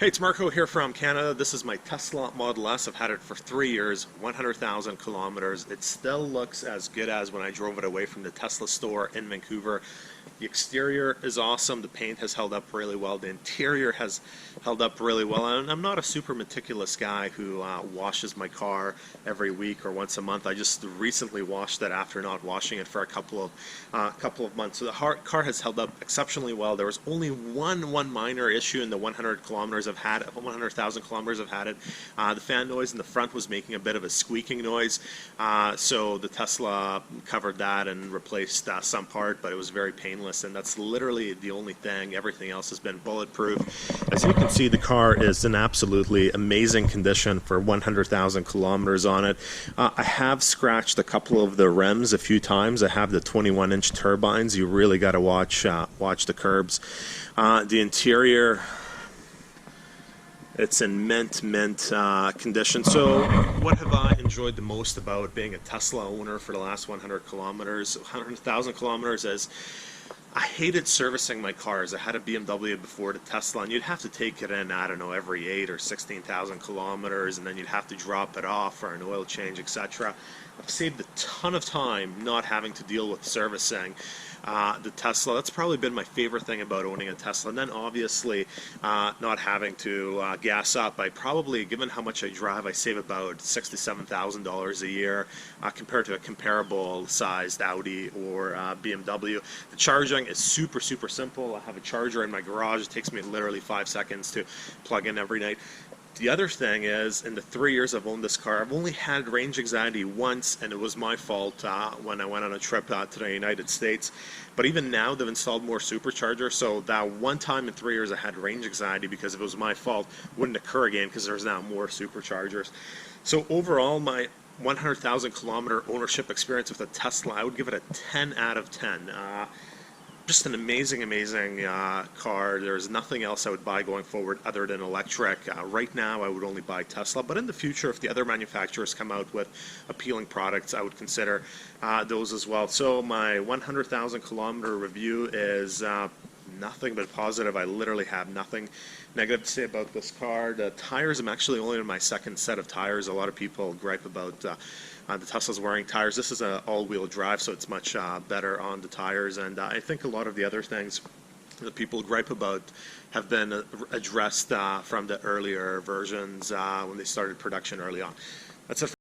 Hey, it's Marco here from Canada. This is my Tesla Model S. I've had it for 3 years, 100,000 kilometers. It still looks as good as when I drove it away from the Tesla store in Vancouver. The exterior is awesome. The paint has held up really well. The interior has held up really well. And I'm not a super meticulous guy who washes my car every week or once a month. I just recently washed it after not washing it for a couple of months. So the car has held up exceptionally well. There was only one minor issue in the 100,000 kilometers I've had it. The fan noise in the front was making a bit of a squeaking noise. So the Tesla covered that and replaced some part, but it was very painless. And that's literally the only thing. Everything else has been bulletproof. As you can see, the car is in absolutely amazing condition for 100,000 kilometers on it. I have scratched a couple of the rims a few times. I have the 21-inch turbines. You really got to watch the curbs. The interior, it's in mint condition. So what have I enjoyed the most about being a Tesla owner for the last 100,000 kilometers is I hated servicing my cars. I had a BMW before the Tesla, and you'd have to take it in, I don't know, every 8 or 16,000 kilometers, and then you'd have to drop it off for an oil change, etc. I've saved a ton of time not having to deal with servicing the Tesla. That's probably been my favorite thing about owning a Tesla. And then obviously not having to gas up. I probably, given how much I drive, I save about $6,000 to $7,000 a year compared to a comparable sized Audi or BMW. The charging is super simple. I have a charger in my garage. It takes me literally 5 seconds to plug in every night. The other thing is, in the 3 years I've owned this car, I've only had range anxiety once, and it was my fault when I went on a trip to the United States. But even now, they've installed more superchargers, so that one time in 3 years I had range anxiety because if it was my fault, wouldn't occur again because there's now more superchargers. So overall, my 100,000 kilometer ownership experience with a Tesla, I would give it a 10 out of 10. Just an amazing car. There's nothing else I would buy going forward other than electric. Right now I would only buy Tesla, but in the future, if the other manufacturers come out with appealing products, I would consider those as well. So my 100,000 kilometer review is nothing but positive. I literally have nothing negative to say about this car. The tires, I'm actually only on my second set of tires. A lot of people gripe about the Tesla's wearing tires. This is an all-wheel drive, so it's much better on the tires, and I think a lot of the other things that people gripe about have been addressed from the earlier versions when they started production early on. That's it.